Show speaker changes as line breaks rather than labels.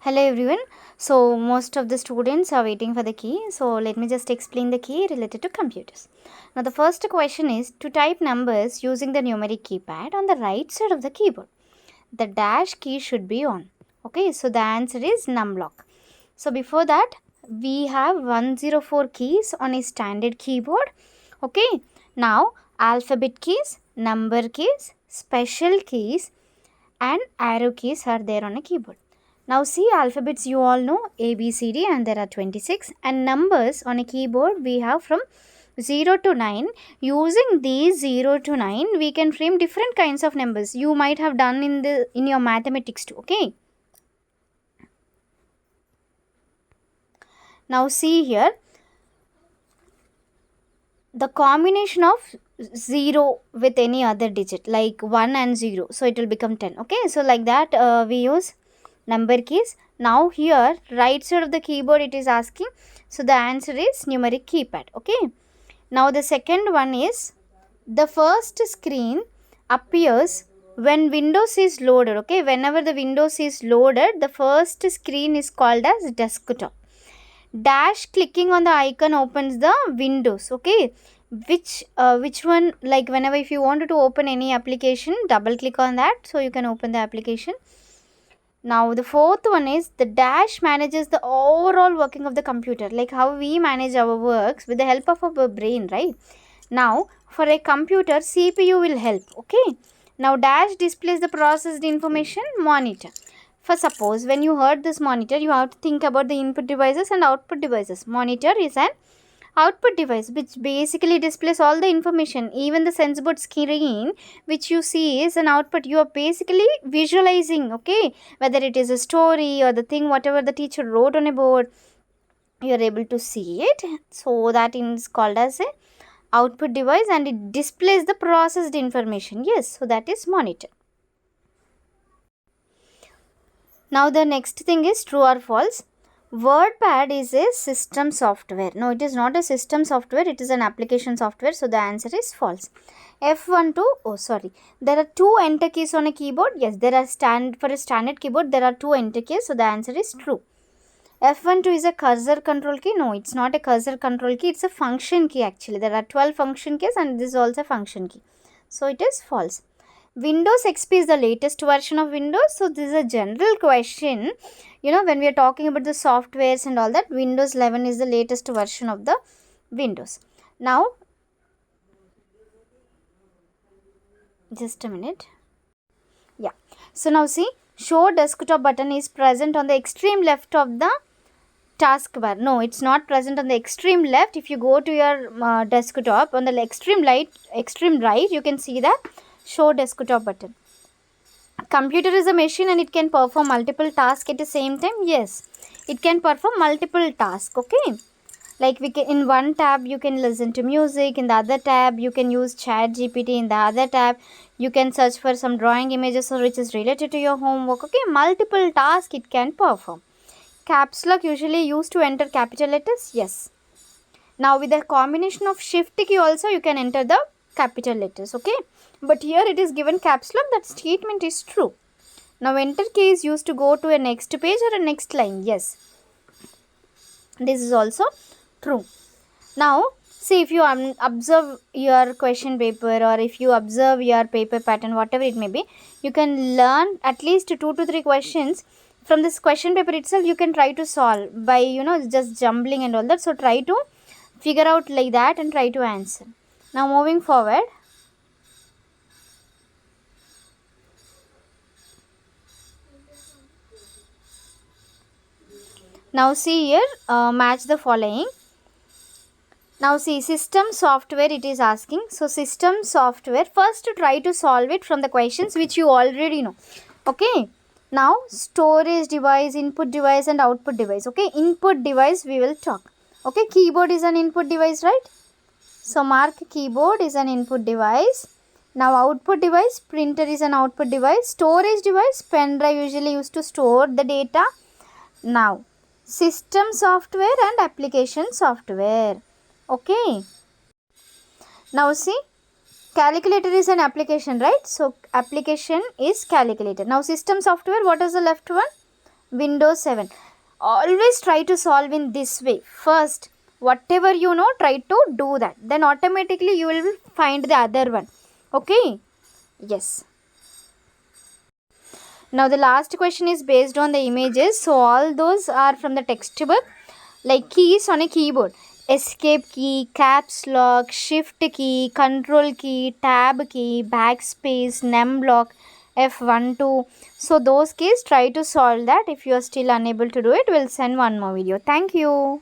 Hello everyone. So most of the students are waiting for the key. So let me just explain the key related to computers. Now the first question is to type numbers using the numeric keypad on the right side of the keyboard. The dash key should be on. Okay, so the answer is numlock. So before that we have 104 keys on a standard keyboard. Okay, now alphabet keys, number keys, special keys and arrow keys are there on a keyboard. Now see alphabets you all know A, B, C, D and there are 26 and numbers on a keyboard we have from 0 to 9. Using these 0 to 9 we can frame different kinds of numbers. You might have done in your mathematics too. Okay. Now see here the combination of 0 with any other digit like 1 and 0. So it will become 10. Okay. So like that we use number keys. Now here right side of the keyboard it is asking, so the answer is numeric keypad. Okay, now the second one is the first screen appears when Windows is loaded. Okay, whenever the Windows is loaded, the first screen is called as desktop. Dash clicking on the icon opens the Windows. Okay, which one, like whenever if you wanted to open any application, double click on that so you can open the application. Now the fourth one is the dash manages the overall working of the computer, like how we manage our works with the help of our brain, right? Now for a computer CPU will help. Okay, now dash displays the processed information monitor. For suppose when you heard this monitor, you have to think about the input devices and output devices. Monitor is an output device which basically displays all the information. Even the sense board screen which you see is an output. You are basically visualizing, okay, whether it is a story or the thing whatever the teacher wrote on a board, you are able to see it. So that is called as a output device and it displays the processed information. Yes, so that is monitor. Now the next thing is true or false. WordPad is a system software. No, it is not a system software. It is an application software. So the answer is false. F12. Oh, sorry. There are two enter keys on a keyboard. Yes, there are for a standard keyboard. There are two enter keys. So the answer is true. F12 is a cursor control key. No, it's not a cursor control key. It's a function key actually. There are 12 function keys and this is also a function key. So it is false. Windows XP is the latest version of Windows. So this is a general question. You know, when we are talking about the softwares and all that, Windows 11 is the latest version of the Windows. Now, just a minute. Yeah. So now see, show desktop button is present on the extreme left of the taskbar. No, it's not present on the extreme left. If you go to your desktop on the extreme right, you can see that show desktop button. Computer is a machine and it can perform multiple tasks at the same time. Yes, it can perform multiple tasks. Okay, like we can, in one tab you can listen to music, in the other tab you can use chat GPT, in the other tab you can search for some drawing images or which is related to your homework. Okay, multiple tasks it can perform. Caps lock usually used to enter capital letters. Yes, now with the combination of shift key also you can enter the capital letters. Okay, but here it is given caps lock. That statement is true. Now enter key is used to go to a next page or a next line. Yes, this is also true. Now see, if you observe your question paper or if you observe your paper pattern, whatever it may be, you can learn at least 2 to 3 questions from this question paper itself. You can try to solve by, you know, just jumbling and all that. So try to figure out like that and try to answer. Now moving forward, now see here, match the following. Now see, system software it is asking. So system software, first try to solve it from the questions which you already know. Okay, now storage device, input device and output device. Okay, input device we will talk. Okay, keyboard is an input device, right? So mark keyboard is an input device. Now output device, printer is an output device. Storage device, pen drive usually used to store the data. Now system software and application software. Okay, now see, calculator is an application, right? So application is calculator. Now system software, what is the left one? Windows 7. Always try to solve in this way. First, whatever you know, try to do that. Then automatically you will find the other one. Okay? Yes. Now the last question is based on the images. So all those are from the textbook. Like keys on a keyboard. Escape key, caps lock, shift key, control key, tab key, backspace, num block, F12. So those keys, try to solve that. If you are still unable to do it, we'll send one more video. Thank you.